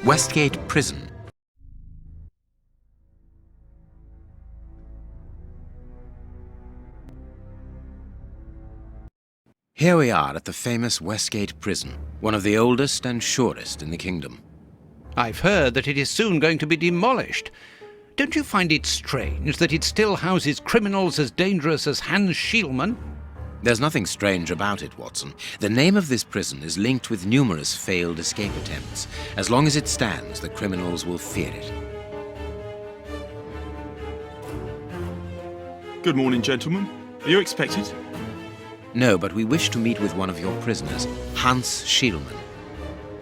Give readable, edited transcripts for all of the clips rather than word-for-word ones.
Westgate Prison. Here we are at the famous Westgate Prison, one of the oldest and surest in the kingdom. I've heard that it is soon going to be demolished. Don't you find it strange that it still houses criminals as dangerous as Hans Schielmann? There's nothing strange about it, Watson. The name of this prison is linked with numerous failed escape attempts. As long as it stands, the criminals will fear it. Good morning, gentlemen. Are you expected? No, but we wish to meet with one of your prisoners, Hans Schielmann.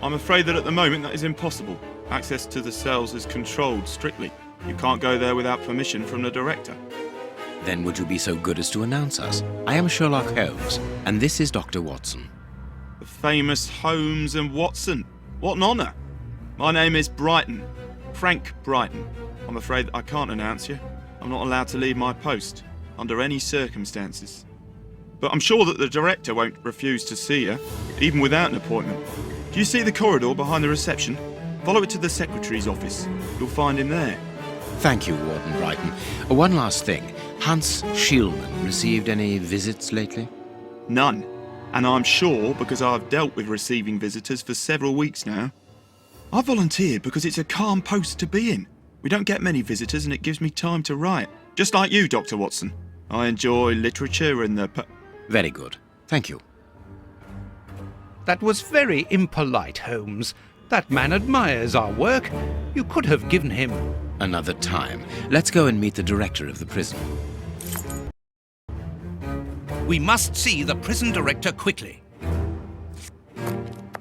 I'm afraid that at the moment that is impossible. Access to the cells is controlled strictly. You can't go there without permission from the director. Then would you be so good as to announce us? I am Sherlock Holmes, and this is Dr. Watson. The famous Holmes and Watson. What an honour. My name is Brighton. Frank Brighton. I'm afraid I can't announce you. I'm not allowed to leave my post, under any circumstances. But I'm sure that the director won't refuse to see you, even without an appointment. Do you see the corridor behind the reception? Follow it to the secretary's office. You'll find him there. Thank you, Warden Brighton. One last thing. Hans Schielmann received any visits lately? None. And I'm sure because I've dealt with receiving visitors for several weeks now. I volunteered because it's a calm post to be in. We don't get many visitors and it gives me time to write. Just like you, Dr. Watson. I enjoy literature and the... Very good. Thank you. That was very impolite, Holmes. That man admires our work. You could have given him... Another time. Let's go and meet the director of the prison. We must see the prison director quickly.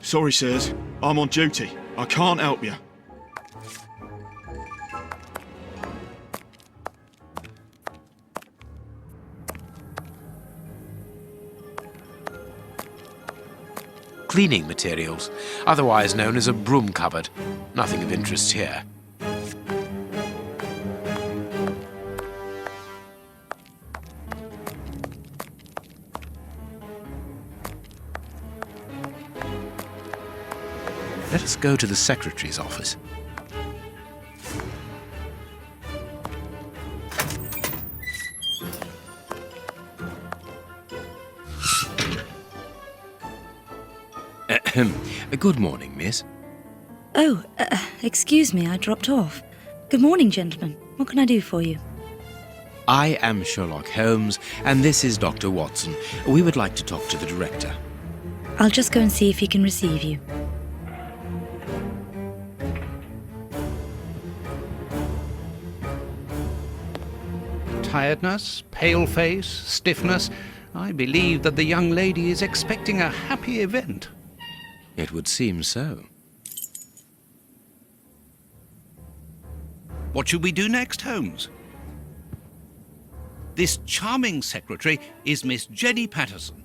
Sorry, sirs. I'm on duty. I can't help you. Cleaning materials, otherwise known as a broom cupboard. Nothing of interest here. Let us go to the secretary's office. Good morning, miss. Oh, excuse me, I dropped off. Good morning, gentlemen. What can I do for you? I am Sherlock Holmes, and this is Dr. Watson. We would like to talk to the director. I'll just go and see if he can receive you. Tiredness, pale face, stiffness. I believe that the young lady is expecting a happy event. It would seem so. What should we do next, Holmes? This charming secretary is Miss Jenny Patterson.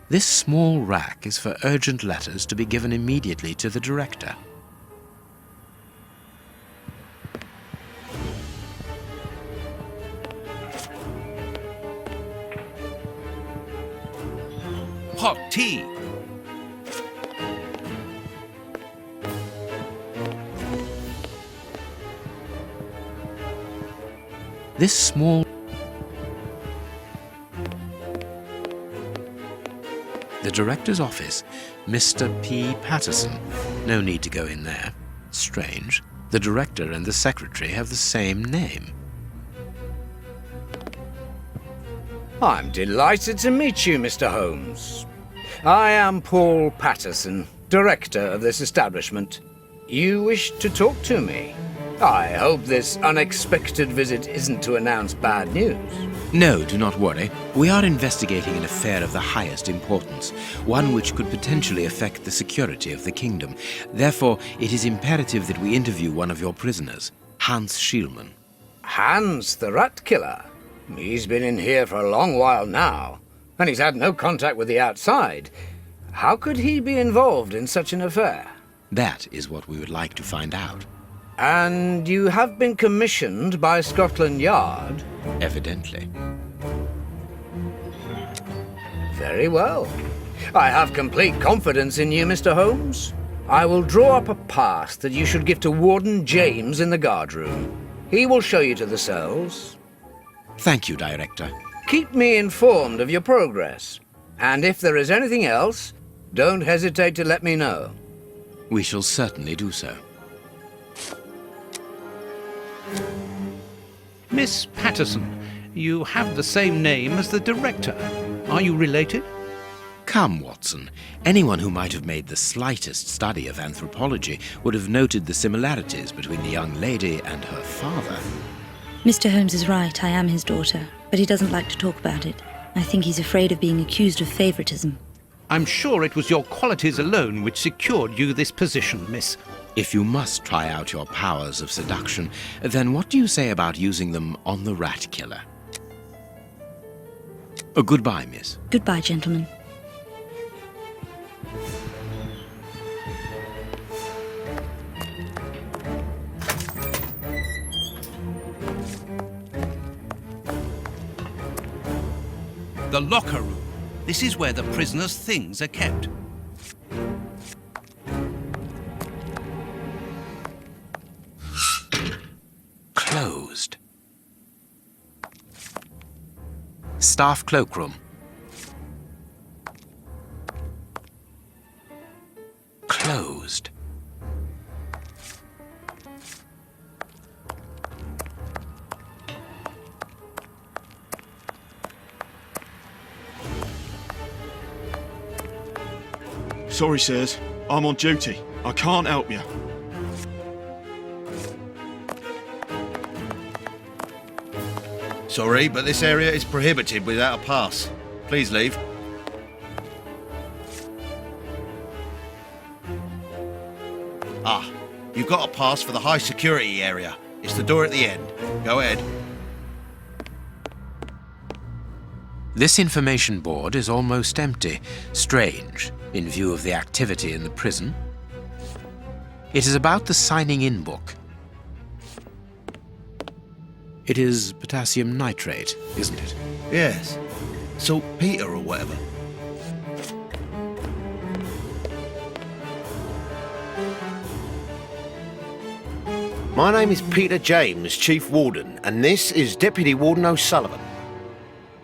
This small rack is for urgent letters to be given immediately to the director. Hot tea. This small... The director's office, Mr. P. Patterson. No need to go in there. Strange. The director and the secretary have the same name. I'm delighted to meet you, Mr. Holmes. I am Paul Patterson, director of this establishment. You wish to talk to me? I hope this unexpected visit isn't to announce bad news. No, do not worry. We are investigating an affair of the highest importance, one which could potentially affect the security of the kingdom. Therefore, it is imperative that we interview one of your prisoners, Hans Schielmann. Hans, the rat killer? He's been in here for a long while now, and he's had no contact with the outside. How could he be involved in such an affair? That is what we would like to find out. And you have been commissioned by Scotland Yard? Evidently. Very well. I have complete confidence in you, Mr. Holmes. I will draw up a pass that you should give to Warden James in the guardroom. He will show you to the cells. Thank you, Director. Keep me informed of your progress. And if there is anything else, don't hesitate to let me know. We shall certainly do so. Miss Patterson, you have the same name as the director. Are you related? Come, Watson. Anyone who might have made the slightest study of anthropology would have noted the similarities between the young lady and her father. Mr. Holmes is right, I am his daughter, but he doesn't like to talk about it. I think he's afraid of being accused of favoritism. I'm sure it was your qualities alone which secured you this position, miss. If you must try out your powers of seduction, then what do you say about using them on the rat killer? Goodbye, miss. Goodbye, gentlemen. The locker room. This is where the prisoner's things are kept. Closed. Staff cloakroom. Closed. Sorry, sirs. I'm on duty. I can't help you. Sorry, but this area is prohibited without a pass. Please leave. Ah, you've got a pass for the high security area. It's the door at the end. Go ahead. This information board is almost empty. Strange, in view of the activity in the prison. It is about the signing-in book. It is potassium nitrate, isn't it? Yes. Saltpeter or whatever. My name is Peter James, Chief Warden, and this is Deputy Warden O'Sullivan.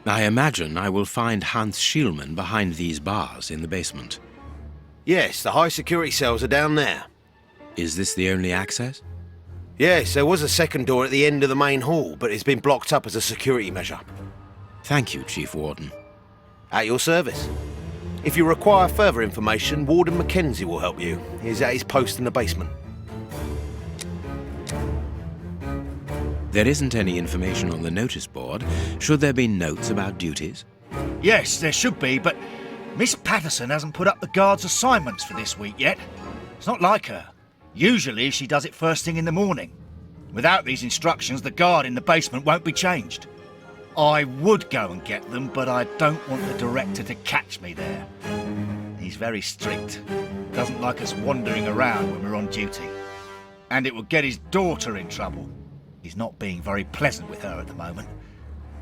I imagine I will find Hans Schielmann behind these bars in the basement. Yes, the high security cells are down there. Is this the only access? Yes, there was a second door at the end of the main hall, but it's been blocked up as a security measure. Thank you, Chief Warden. At your service. If you require further information, Warden Mackenzie will help you. He's at his post in the basement. There isn't any information on the notice board. Should there be notes about duties? Yes, there should be, but Miss Patterson hasn't put up the guard's assignments for this week yet. It's not like her. Usually she does it first thing in the morning. Without these instructions, the guard in the basement won't be changed. I would go and get them, but I don't want the director to catch me there. He's very strict. Doesn't like us wandering around when we're on duty. And it would get his daughter in trouble. He's not being very pleasant with her at the moment,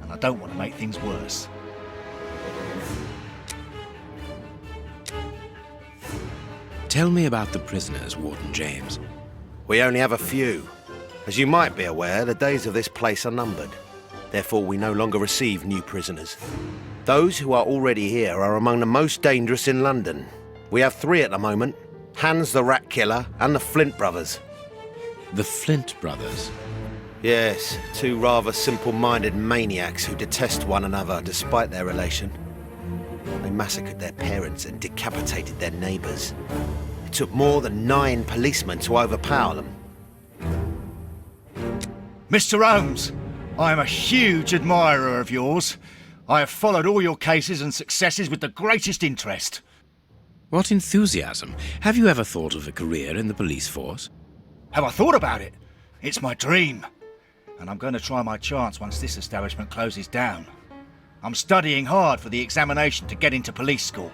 and I don't want to make things worse. Tell me about the prisoners, Warden James. We only have a few. As you might be aware, the days of this place are numbered. Therefore, we no longer receive new prisoners. Those who are already here are among the most dangerous in London. We have 3 at the moment. Hans the Rat Killer and the Flint Brothers. The Flint brothers. Yes, 2 rather simple-minded maniacs who detest one another despite their relation. They massacred their parents and decapitated their neighbours. It took more than 9 policemen to overpower them. Mr. Holmes, I am a huge admirer of yours. I have followed all your cases and successes with the greatest interest. What enthusiasm! Have you ever thought of a career in the police force? Have I thought about it? It's my dream. And I'm going to try my chance once this establishment closes down. I'm studying hard for the examination to get into police school.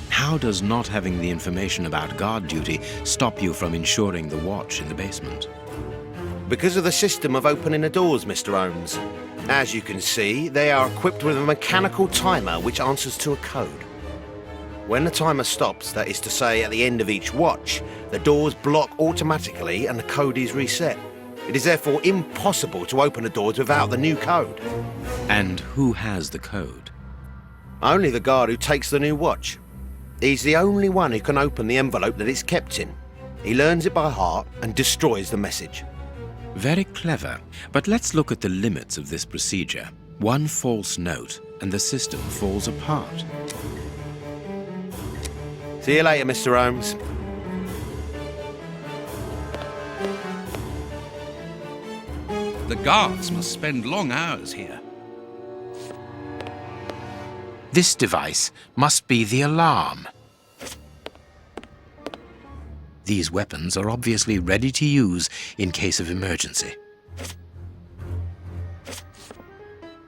How does not having the information about guard duty stop you from ensuring the watch in the basement? Because of the system of opening the doors, Mr. Holmes. As you can see, they are equipped with a mechanical timer which answers to a code. When the timer stops, that is to say at the end of each watch, the doors block automatically and the code is reset. It is therefore impossible to open the doors without the new code. And who has the code? Only the guard who takes the new watch. He's the only one who can open the envelope that it's kept in. He learns it by heart and destroys the message. Very clever, but let's look at the limits of this procedure. One false note, and the system falls apart. See you later, Mr. Holmes. The guards must spend long hours here. This device must be the alarm. These weapons are obviously ready to use in case of emergency.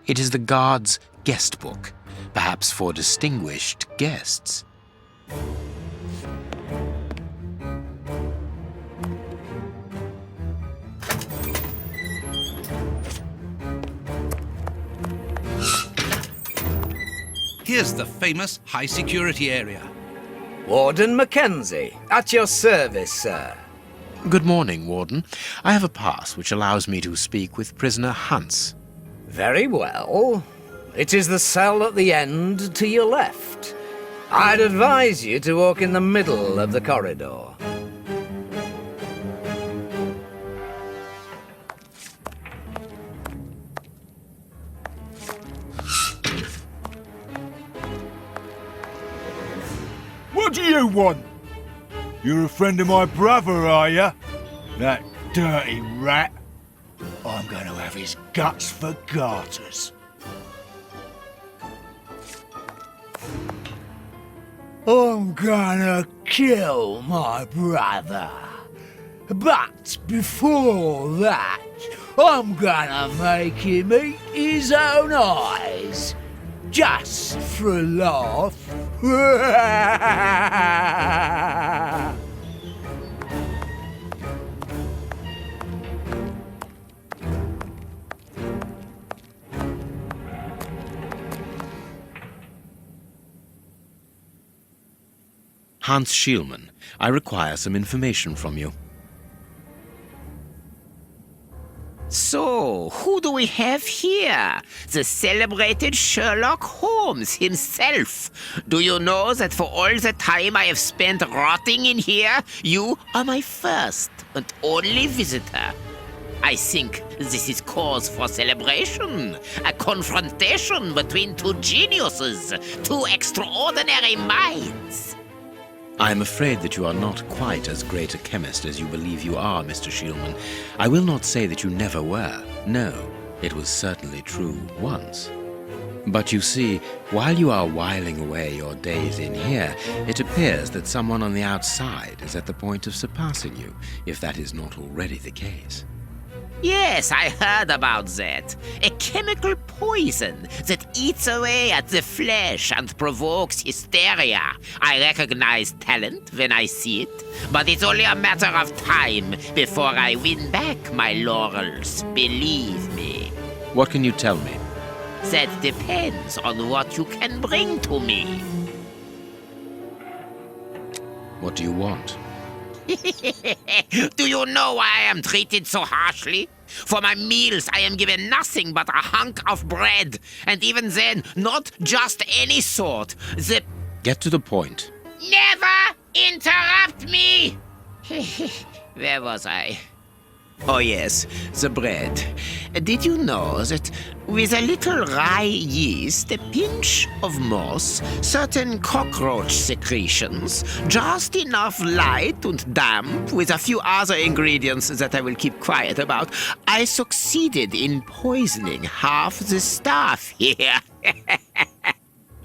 It is the guard's guest book, perhaps for distinguished guests. Here's the famous high-security area. Warden Mackenzie, at your service, sir. Good morning, Warden. I have a pass which allows me to speak with prisoner Hans. Very well. It is the cell at the end to your left. I'd advise you to walk in the middle of the corridor. What do you want? You're a friend of my brother, are you? That dirty rat. I'm going to have his guts for garters. I'm gonna kill my brother. But before that, I'm gonna make him eat his own eyes. Just for a laugh. Hans Schielmann, I require some information from you. So, who do we have here? The celebrated Sherlock Holmes himself. Do you know that for all the time I have spent rotting in here, you are my first and only visitor? I think this is cause for celebration. A confrontation between two geniuses, two extraordinary minds. I am afraid that you are not quite as great a chemist as you believe you are, Mr. Schielmann. I will not say that you never were. No, it was certainly true once. But you see, while you are whiling away your days in here, it appears that someone on the outside is at the point of surpassing you, if that is not already the case. Yes, I heard about that. A chemical poison that eats away at the flesh and provokes hysteria. I recognize talent when I see it, but it's only a matter of time before I win back my laurels, believe me. What can you tell me? That depends on what you can bring to me. What do you want? Do you know why I am treated so harshly? For my meals, I am given nothing but a hunk of bread, and even then, not just any sort. Get to the point. Never interrupt me! Where was I? Oh yes, the bread. Did you know that with a little rye yeast, a pinch of moss, certain cockroach secretions, just enough light and damp, with a few other ingredients that I will keep quiet about, I succeeded in poisoning half the staff here.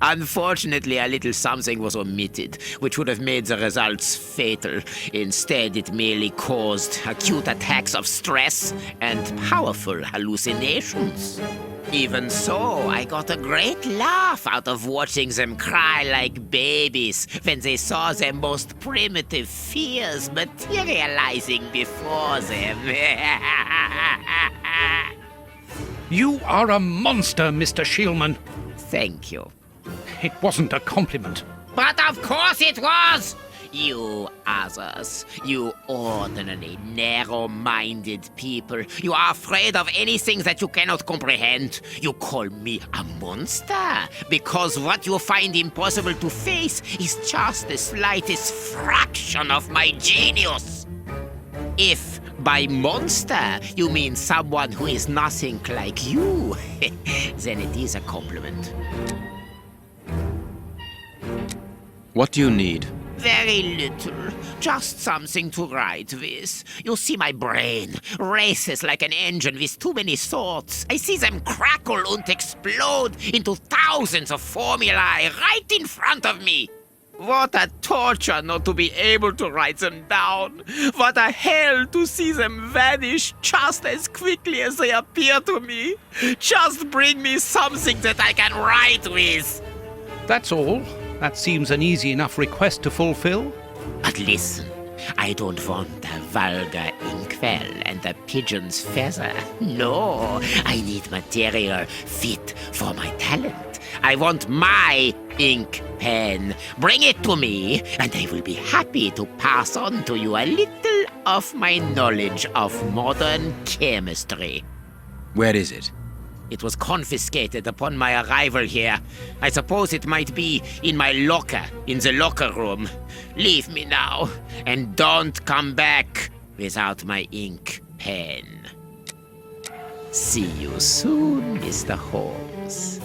Unfortunately, a little something was omitted, which would have made the results fatal. Instead, it merely caused acute attacks of stress and powerful hallucinations. Even so, I got a great laugh out of watching them cry like babies when they saw their most primitive fears materializing before them. You are a monster, Mr. Schielmann. Thank you. It wasn't a compliment. But of course it was! You others, you ordinary, narrow-minded people, you are afraid of anything that you cannot comprehend. You call me a monster because what you find impossible to face is just the slightest fraction of my genius. If by monster you mean someone who is nothing like you, then it is a compliment. What do you need? Very little. Just something to write with. You see, my brain races like an engine with too many thoughts. I see them crackle and explode into thousands of formulae right in front of me. What a torture not to be able to write them down. What a hell to see them vanish just as quickly as they appear to me. Just bring me something that I can write with. That's all. That seems an easy enough request to fulfill. But listen, I don't want the vulgar inkwell and the pigeon's feather. No, I need material fit for my talent. I want my ink pen. Bring it to me, and I will be happy to pass on to you a little of my knowledge of modern chemistry. Where is it? It was confiscated upon my arrival here. I suppose it might be in my locker, in the locker room. Leave me now, and don't come back without my ink pen. See you soon, Mr. Holmes.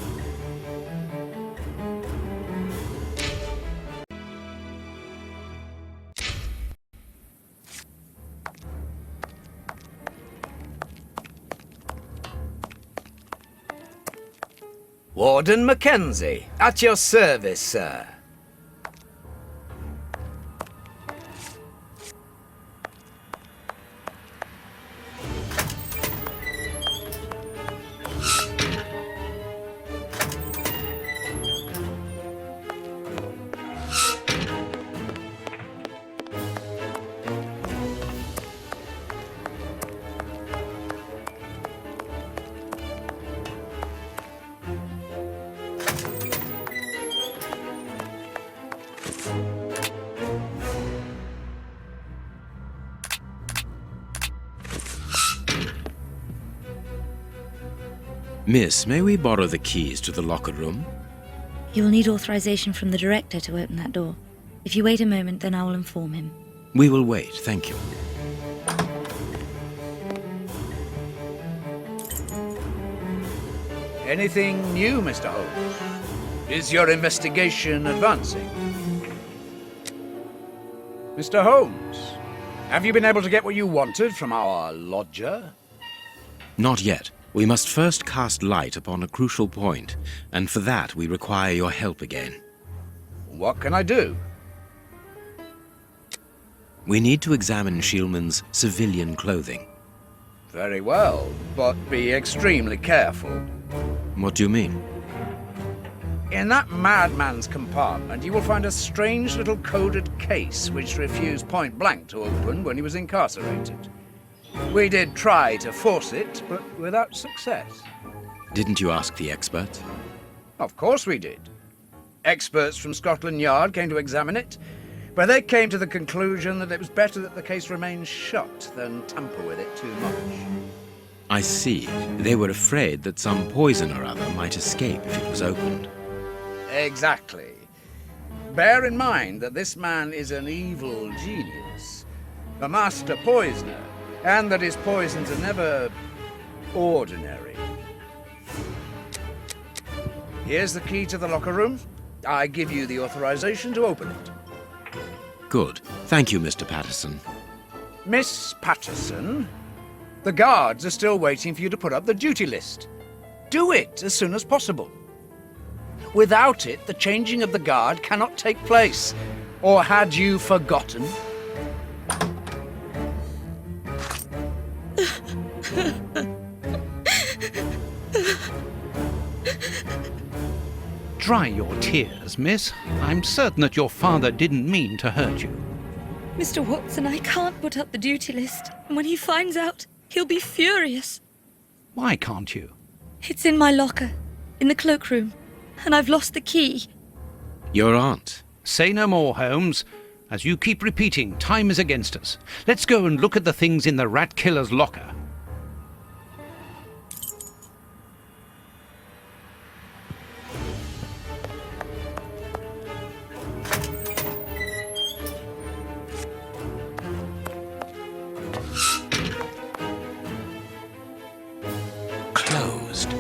Warden Mackenzie, at your service, sir. Miss, may we borrow the keys to the locker room? You will need authorization from the director to open that door. If you wait a moment, then I will inform him. We will wait, thank you. Anything new, Mr. Holmes? Is your investigation advancing? Mr. Holmes, have you been able to get what you wanted from our lodger? Not yet. We must first cast light upon a crucial point, and for that we require your help again. What can I do? We need to examine Shieldman's civilian clothing. Very well, but be extremely careful. What do you mean? In that madman's compartment, you will find a strange little coded case which refused point blank to open when he was incarcerated. We did try to force it, but without success. Didn't you ask the experts? Of course we did. Experts from Scotland Yard came to examine it, but they came to the conclusion that it was better that the case remained shut than tamper with it too much. I see. They were afraid that some poison or other might escape if it was opened. Exactly. Bear in mind that this man is an evil genius, a master poisoner, and that his poisons are never ordinary. Here's the key to the locker room. I give you the authorization to open it. Good. Thank you, Mr. Patterson. Miss Patterson, the guards are still waiting for you to put up the duty list. Do it as soon as possible. Without it, the changing of the guard cannot take place. Or had you forgotten? Dry your tears, miss. I'm certain that your father didn't mean to hurt you. Mr. Watson, I can't put up the duty list. And when he finds out, he'll be furious. Why can't you? It's in my locker, in the cloakroom, and I've lost the key. Your aunt. Say no more, Holmes. As you keep repeating, time is against us. Let's go and look at the things in the rat killer's locker. Closed.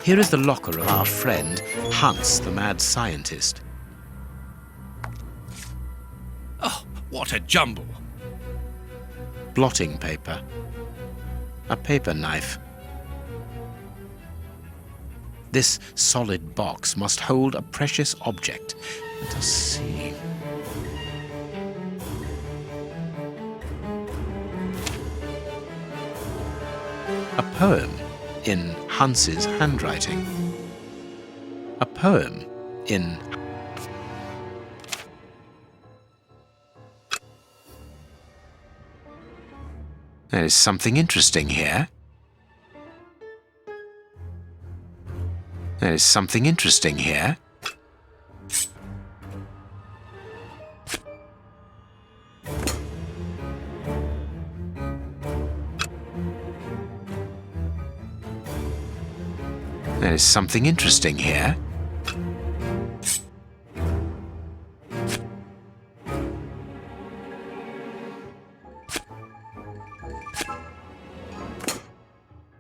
Here is the locker of our friend, Hans, the mad scientist. Oh, what a jumble! Blotting paper. A paper knife. This solid box must hold a precious object. Let us see. A poem in Hans's handwriting. A poem in... There is something interesting here. There is something interesting here. There is something interesting here.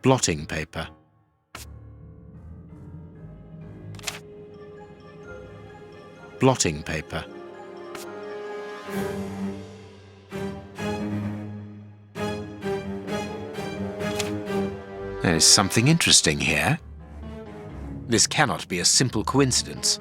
Blotting paper. Blotting paper. There is something interesting here. This cannot be a simple coincidence.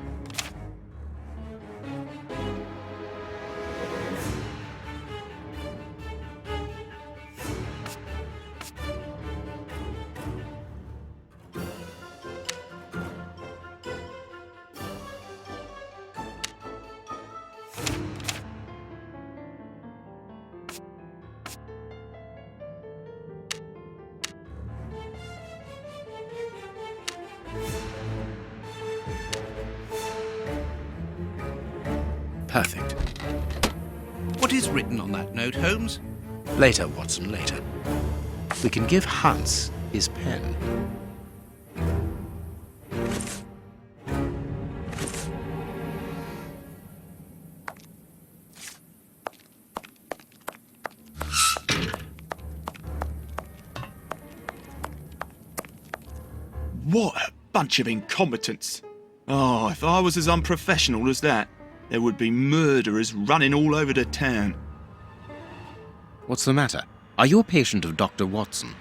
Perfect. What is written on that note, Holmes? Later, Watson, later. We can give Hans his pen. What a bunch of incompetents. Oh, if I was as unprofessional as that, there would be murderers running all over the town. What's the matter? Are you a patient of Dr. Watson?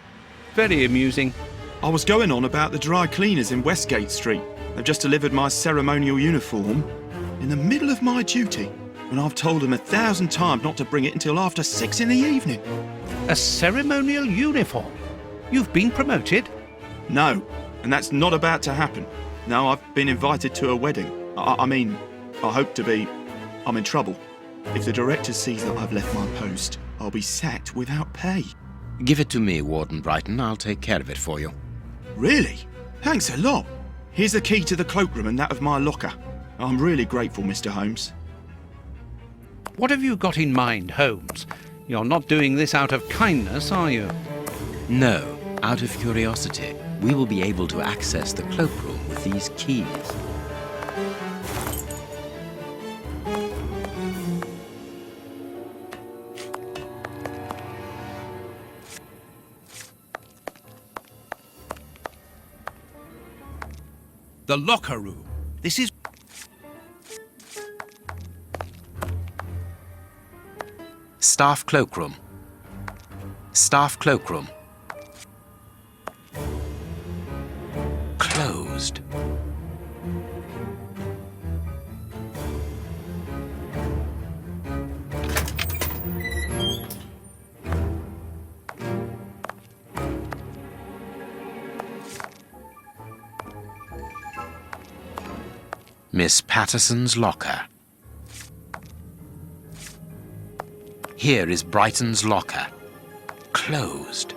Very amusing. I was going on about the dry cleaners in Westgate Street. They've just delivered my ceremonial uniform in the middle of my duty, when I've told them 1,000 times not to bring it until after 6 in the evening. A ceremonial uniform? You've been promoted? No, and that's not about to happen. No, I've been invited to a wedding. I hope to be. I'm in trouble. If the director sees that I've left my post, I'll be sacked without pay. Give it to me, Warden Brighton. I'll take care of it for you. Really? Thanks a lot. Here's the key to the cloakroom and that of my locker. I'm really grateful, Mr. Holmes. What have you got in mind, Holmes? You're not doing this out of kindness, are you? No, out of curiosity. We will be able to access the cloakroom with these keys. The locker room. This is... Staff cloakroom. Staff cloakroom. Closed. Miss Patterson's locker. Here is Brighton's locker. closed.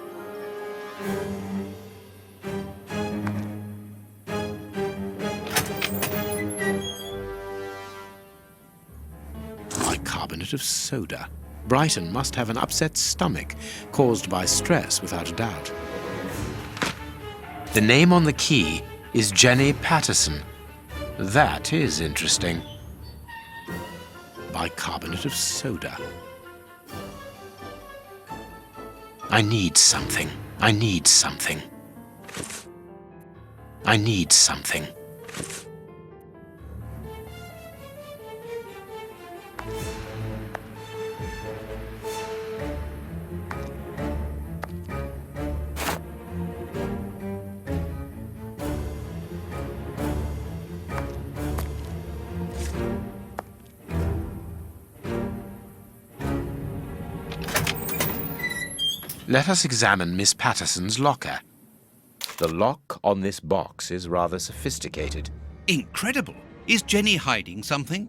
Bicarbonate of soda. Brighton must have an upset stomach caused by stress, without a doubt. The name on the key is Jenny Patterson. That is interesting. Bicarbonate of soda. I need something. I need something. I need something. Let us examine Miss Patterson's locker. The lock on this box is rather sophisticated. Incredible. Is Jenny hiding something?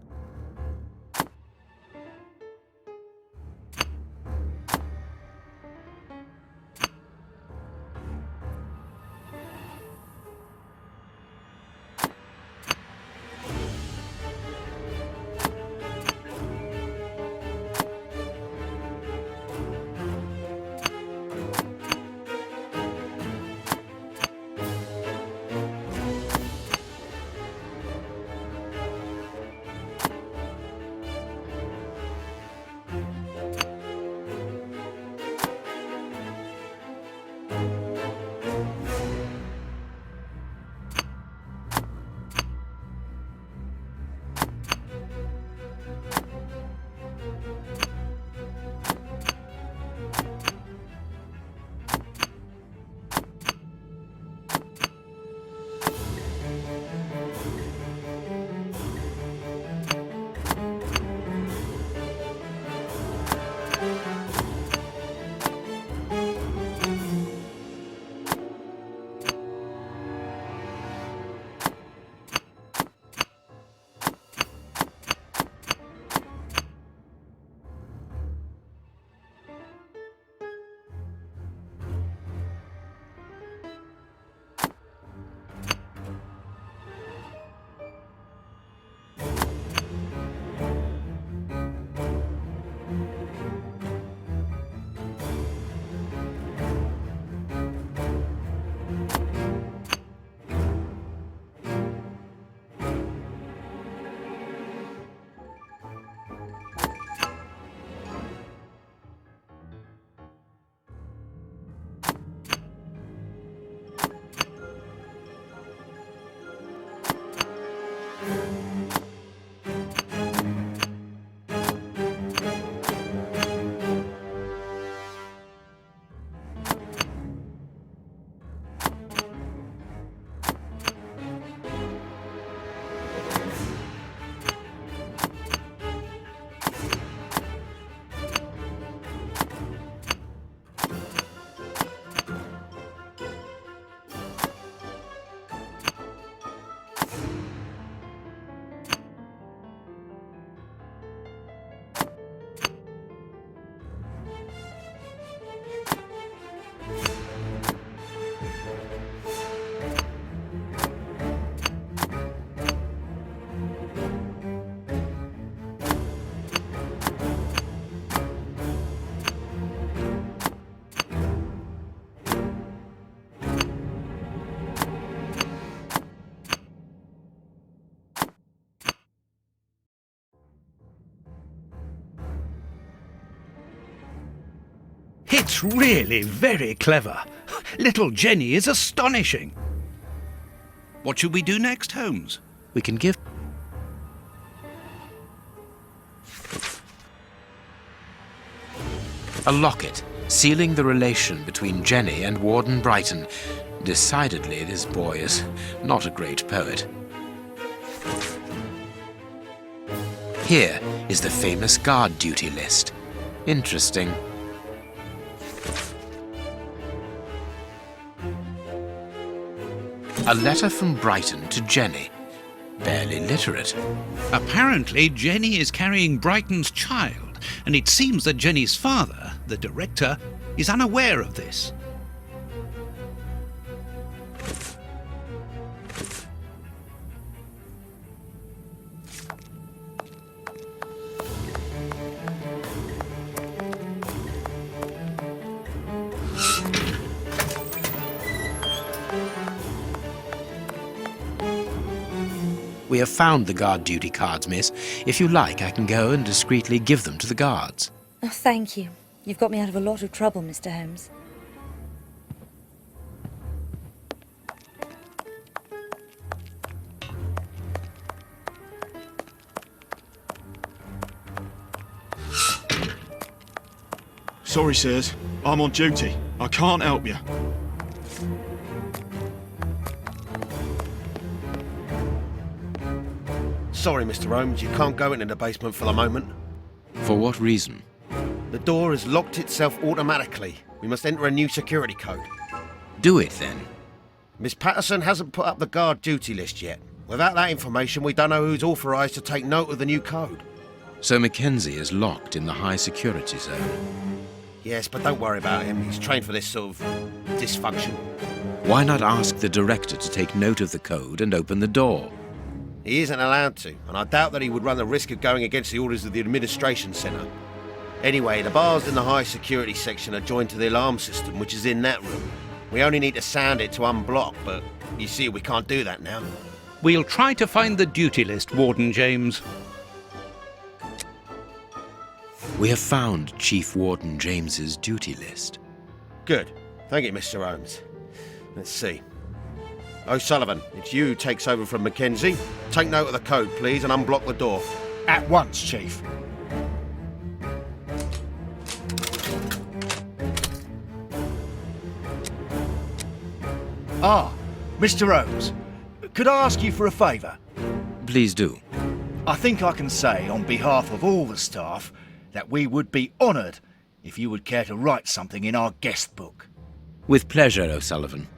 It's really very clever. Little Jenny is astonishing. What should we do next, Holmes? We can give... a locket, sealing the relation between Jenny and Warden Brighton. Decidedly, this boy is not a great poet. Here is the famous guard duty list. Interesting. A letter from Brighton to Jenny. Barely literate. Apparently, Jenny is carrying Brighton's child, and it seems that Jenny's father, the director, is unaware of this. We have found the guard duty cards, miss. If you like, I can go and discreetly give them to the guards. Oh, thank you. You've got me out of a lot of trouble, Mr. Holmes. Sorry, sirs. I'm on duty. I can't help you. Sorry, Mr. Holmes, you can't go into the basement for the moment. For what reason? The door has locked itself automatically. We must enter a new security code. Do it, then. Miss Patterson hasn't put up the guard duty list yet. Without that information, we don't know who's authorised to take note of the new code. So Mackenzie is locked in the high security zone. Yes, but don't worry about him. He's trained for this sort of dysfunction. Why not ask the director to take note of the code and open the door? He isn't allowed to, and I doubt that he would run the risk of going against the orders of the administration centre. Anyway, the bars in the high security section are joined to the alarm system, which is in that room. We only need to sound it to unblock, but you see we can't do that now. We'll try to find the duty list, Warden James. We have found Chief Warden James's duty list. Good. Thank you, Mr. Holmes. Let's see. O'Sullivan, it's you who takes over from Mackenzie. Take note of the code, please, and unblock the door. At once, Chief. Ah, Mr. Holmes, could I ask you for a favour? Please do. I think I can say on behalf of all the staff that we would be honoured if you would care to write something in our guest book. With pleasure, O'Sullivan.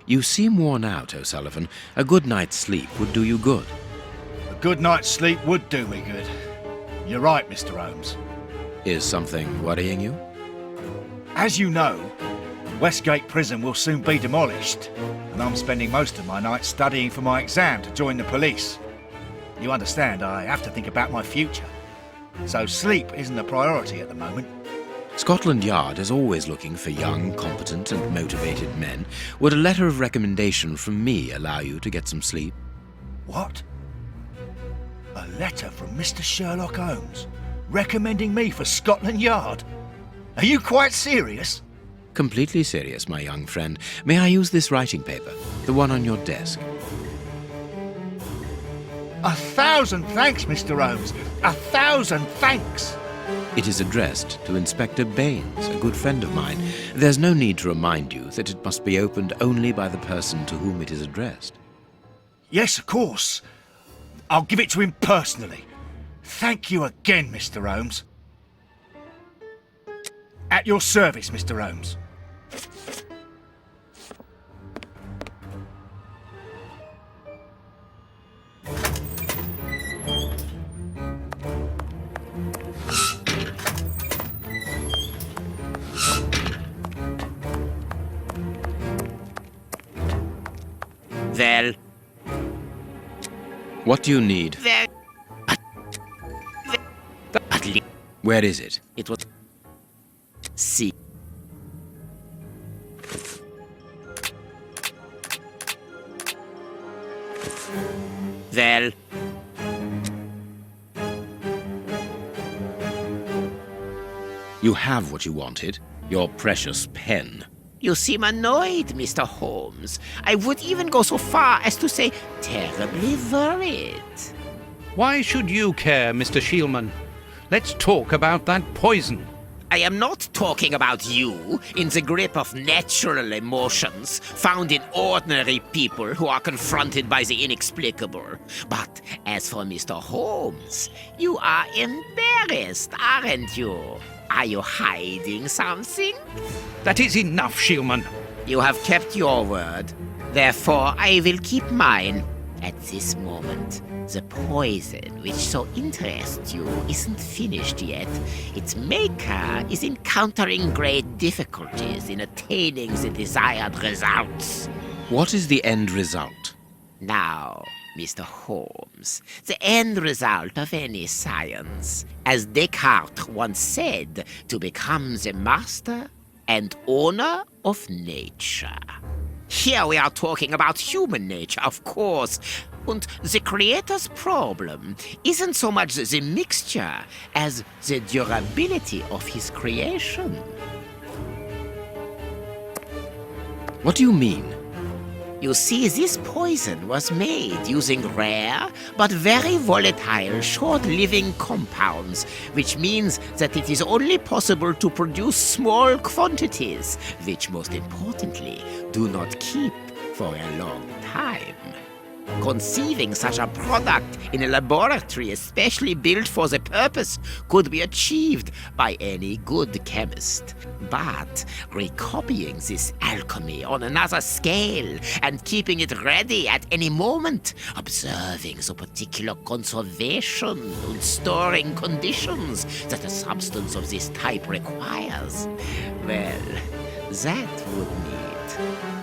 You seem worn out, O'Sullivan. A good night's sleep would do you good. A good night's sleep would do me good. You're right, Mr. Holmes. Is something worrying you? As you know, Westgate Prison will soon be demolished, and I'm spending most of my nights studying for my exam to join the police. You understand, I have to think about my future. So sleep isn't a priority at the moment. Scotland Yard is always looking for young, competent and motivated men. Would a letter of recommendation from me allow you to get some sleep? What? A letter from Mr. Sherlock Holmes recommending me for Scotland Yard? Are you quite serious? Completely serious, my young friend. May I use this writing paper? The one on your desk. 1,000 thanks, Mr. Holmes. 1,000 thanks. It is addressed to Inspector Baines, a good friend of mine. There's no need to remind you that it must be opened only by the person to whom it is addressed. Yes, of course. I'll give it to him personally. Thank you again, Mr. Holmes. At your service, Mr. Holmes. Well, What do you need? well, at least Where is it? it was. See. Well, You have what you wanted. Your precious pen. you seem annoyed, Mr. Holmes. I would even go so far as to say terribly worried. Why should you care, Mr. Shielman? Let's talk about that poison. I am not talking about you in the grip of natural emotions found in ordinary people who are confronted by the inexplicable. But as for Mr. Holmes, you are embarrassed, aren't you? Are you hiding something? That is enough, Shielman. You have kept your word. Therefore, I will keep mine. At this moment, the poison which so interests you isn't finished yet. Its maker is encountering great difficulties in attaining the desired results. What is the end result? Now, Mr. Holmes, the end result of any science, as Descartes once said, to become the master and owner of nature. Here we are talking about human nature, of course. And the creator's problem isn't so much the mixture as the durability of his creation. What do you mean? You see, this poison was made using rare but very volatile short-living compounds, which means that it is only possible to produce small quantities, which most importantly do not keep for a long time. Conceiving such a product in a laboratory especially built for the purpose could be achieved by any good chemist. But recopying this alchemy on another scale and keeping it ready at any moment, observing the particular conservation and storing conditions that a substance of this type requires, well, that would need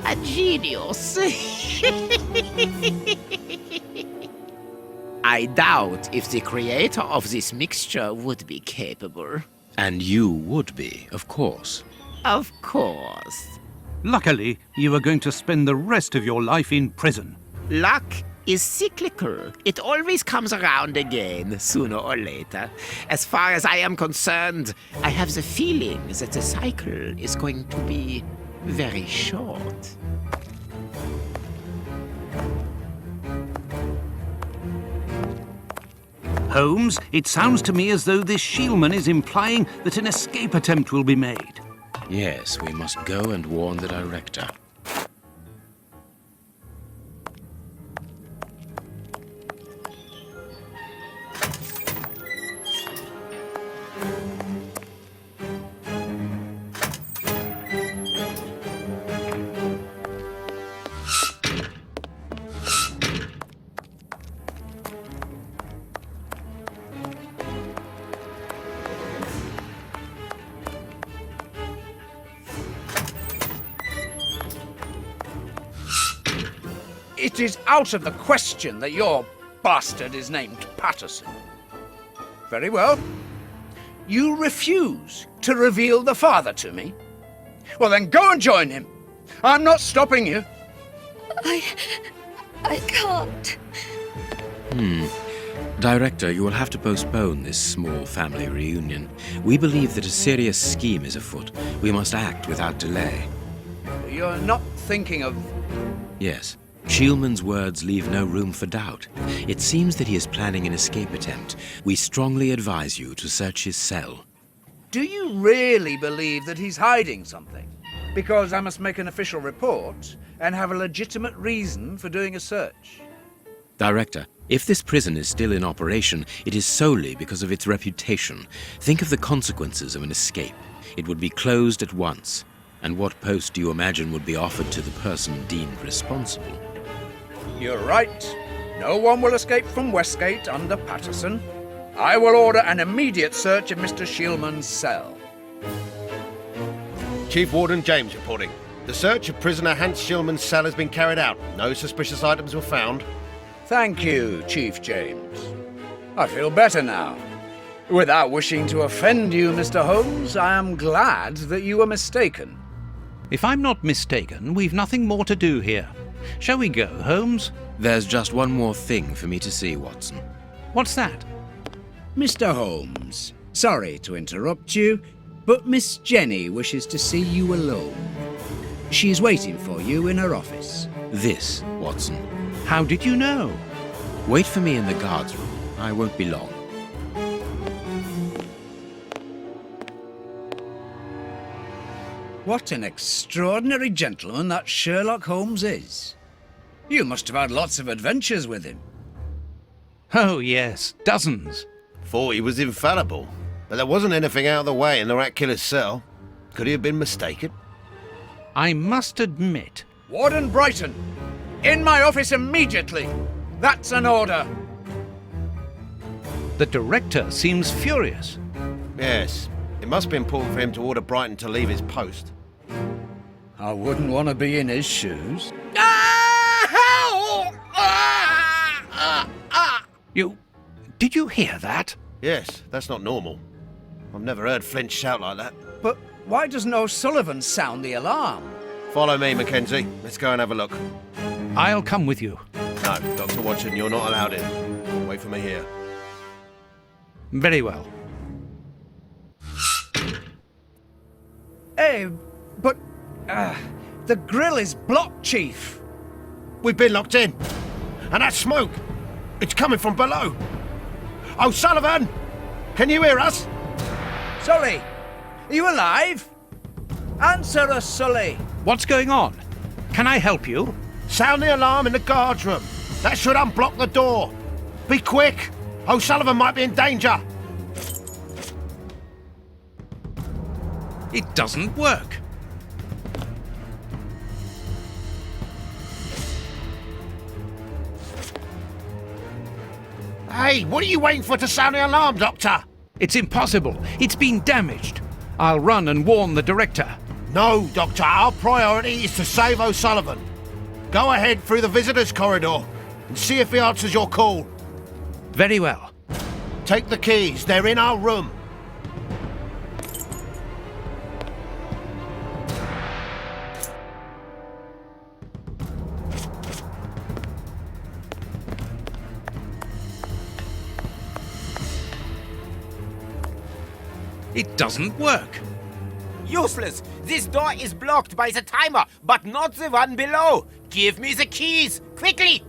a genius. I doubt if the creator of this mixture would be capable. And you would be, of course. Of course. Luckily, you are going to spend the rest of your life in prison. Luck is cyclical. It always comes around again, sooner or later. As far as I am concerned, I have the feeling that the cycle is going to be very short. Holmes, it sounds to me as though this Shielman is implying that an escape attempt will be made. Yes, we must go and warn the director. It is out of the question that your bastard is named Patterson. Very well. You refuse to reveal the father to me? Well, then go and join him. I'm not stopping you. I can't. Director, you will have to postpone this small family reunion. We believe that a serious scheme is afoot. We must act without delay. You're not thinking of... Yes. Shielman's words leave no room for doubt. It seems that he is planning an escape attempt. We strongly advise you to search his cell. Do you really believe that he's hiding something? Because I must make an official report and have a legitimate reason for doing a search. Director, if this prison is still in operation, it is solely because of its reputation. Think of the consequences of an escape. It would be closed at once. And what post do you imagine would be offered to the person deemed responsible? You're right. No one will escape from Westgate under Patterson. I will order an immediate search of Mr. Shielman's cell. Chief Warden James reporting. The search of prisoner Hans Shielman's cell has been carried out. No suspicious items were found. Thank you, Chief James. I feel better now. Without wishing to offend you, Mr. Holmes, I am glad that you were mistaken. If I'm not mistaken, we've nothing more to do here. Shall we go, Holmes? There's just one more thing for me to see, Watson. What's that? Mr. Holmes, sorry to interrupt you, but Miss Jenny wishes to see you alone. She's waiting for you in her office. This, Watson. How did you know? Wait for me in the guards room. I won't be long. What an extraordinary gentleman that Sherlock Holmes is. You must have had lots of adventures with him. Oh, yes, dozens. Thought he was infallible, but there wasn't anything out of the way in the rat killer's cell. Could he have been mistaken? I must admit... Warden Brighton, in my office immediately. That's an order. The director seems furious. Yes, it must be important for him to order Brighton to leave his post. I wouldn't want to be in his shoes. Did you hear that? Yes, that's not normal. I've never heard Flint shout like that. But why doesn't O'Sullivan sound the alarm? Follow me, Mackenzie. Let's go and have a look. I'll come with you. No, Dr. Watson, you're not allowed in. Wait for me here. Very well. Hey, but the grill is blocked, Chief. We've been locked in. And that smoke, it's coming from below. O'Sullivan, can you hear us? Sully, are you alive? Answer us, Sully. What's going on? Can I help you? Sound the alarm in the guard's room. That should unblock the door. Be quick. O'Sullivan might be in danger. It doesn't work. Hey, what are you waiting for to sound the alarm, Doctor? It's impossible. It's been damaged. I'll run and warn the director. No, Doctor. Our priority is to save O'Sullivan. Go ahead through the visitors' corridor and see if he answers your call. Very well. Take the keys. They're in our room. It doesn't work. Useless! This door is blocked by the timer, but not the one below. Give me the keys, quickly!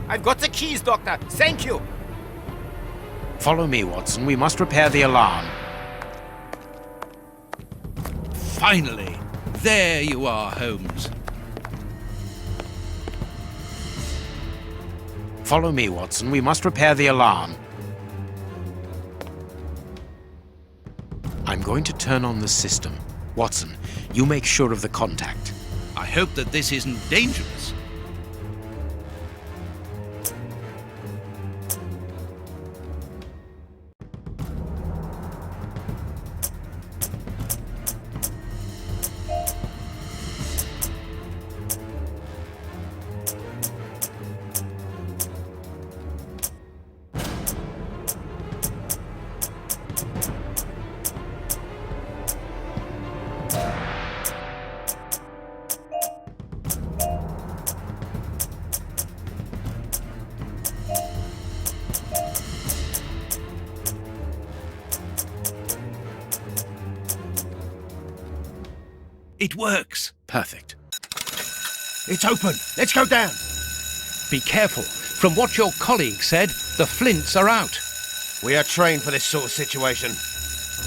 I've got the keys, Doctor. Thank you. Follow me, Watson. We must repair the alarm. Finally. There you are, Holmes. Follow me, Watson. We must repair the alarm. I'm going to turn on the system. Watson, you make sure of the contact. I hope that this isn't dangerous. It works. Perfect. It's open. Let's go down. Be careful. From what your colleague said, the flints are out. We are trained for this sort of situation.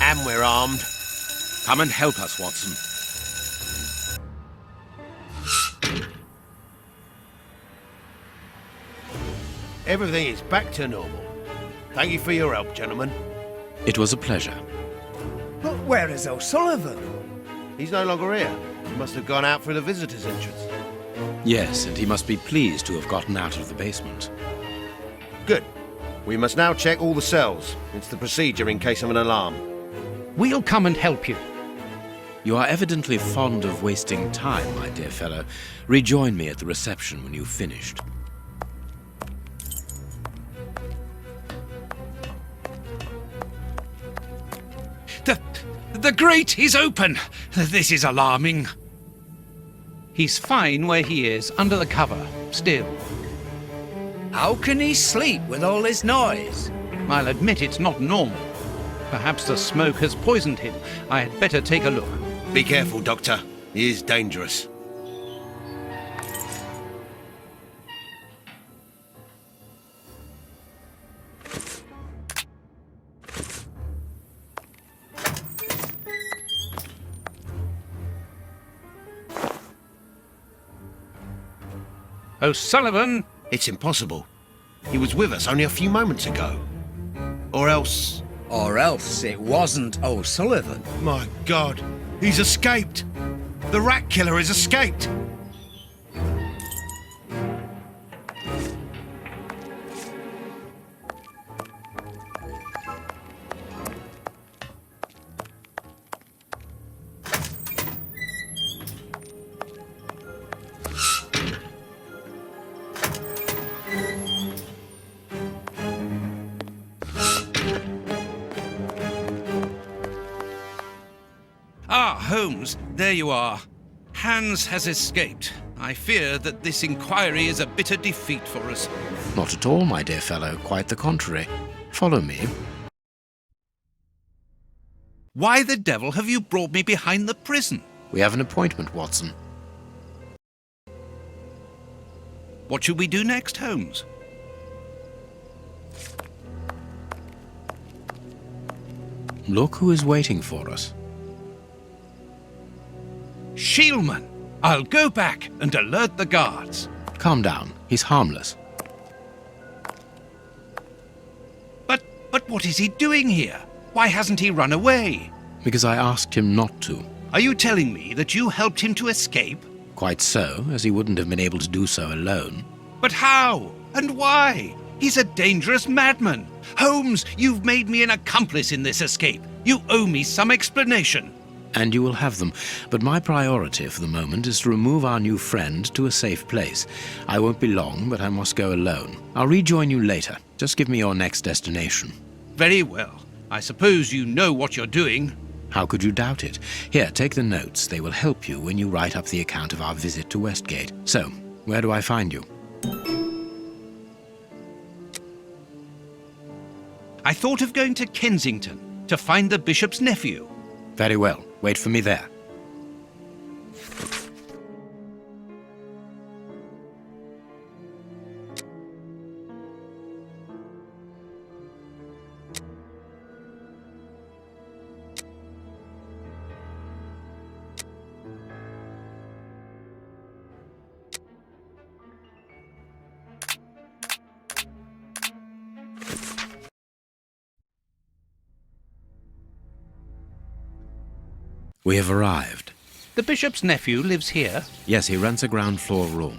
And we're armed. Come and help us, Watson. Everything is back to normal. Thank you for your help, gentlemen. It was a pleasure. But where is O'Sullivan? He's no longer here. He must have gone out through the visitor's entrance. Yes, and he must be pleased to have gotten out of the basement. Good. We must now check all the cells. It's the procedure in case of an alarm. We'll come and help you. You are evidently fond of wasting time, my dear fellow. Rejoin me at the reception when you've finished. The grate is open. This is alarming. He's fine where he is, under the cover, still. How can he sleep with all this noise? I'll admit it's not normal. Perhaps the smoke has poisoned him. I had better take a look. Be careful, Doctor. He is dangerous. O'Sullivan! It's impossible. He was with us only a few moments ago. Or else, Or else it wasn't O'Sullivan. My God, he's escaped! The rat killer has escaped! Ah, Holmes, there you are. Hans has escaped. I fear that this inquiry is a bitter defeat for us. Not at all, my dear fellow, quite the contrary. Follow me. Why the devil have you brought me behind the prison? We have an appointment, Watson. What should we do next, Holmes? Look who is waiting for us. Shielman! I'll go back and alert the guards. Calm down. He's harmless. But what is he doing here? Why hasn't he run away? Because I asked him not to. Are you telling me that you helped him to escape? Quite so, as he wouldn't have been able to do so alone. But how? And why? He's a dangerous madman. Holmes, you've made me an accomplice in this escape. You owe me some explanation. And you will have them. But my priority for the moment is to remove our new friend to a safe place. I won't be long, but I must go alone. I'll rejoin you later. Just give me your next destination. Very well. I suppose you know what you're doing. How could you doubt it? Here, take the notes. They will help you when you write up the account of our visit to Westgate. So, where do I find you? I thought of going to Kensington to find the bishop's nephew. Very well. Wait for me there. We have arrived. The bishop's nephew lives here. Yes, he rents a ground floor room.